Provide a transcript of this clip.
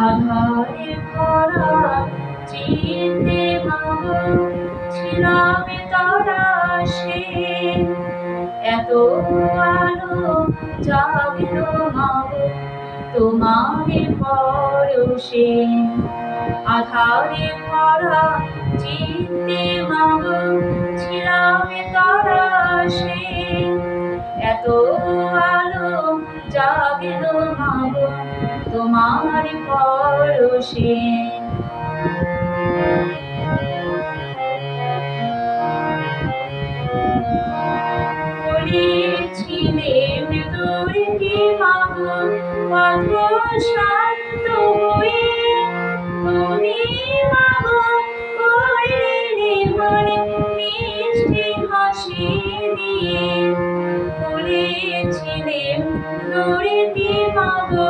আধারে ভরা চিত্তে মাগো ছিলাম তরাসে, এত আলো জাগলো মাগো তোমার পরশে। আধারে ভরা চিত্তে মাগো ছিলাম তরাসে, এত আলো জাগলো মাগো তোমার পরশে। বলেছিলেন দুর্গে মাগো পথ শান্ত হয়ে, তুমি মাগো করলে মনে মিষ্টি হাসি দিয়ে। বলেছিলেন দুর্গে মাগো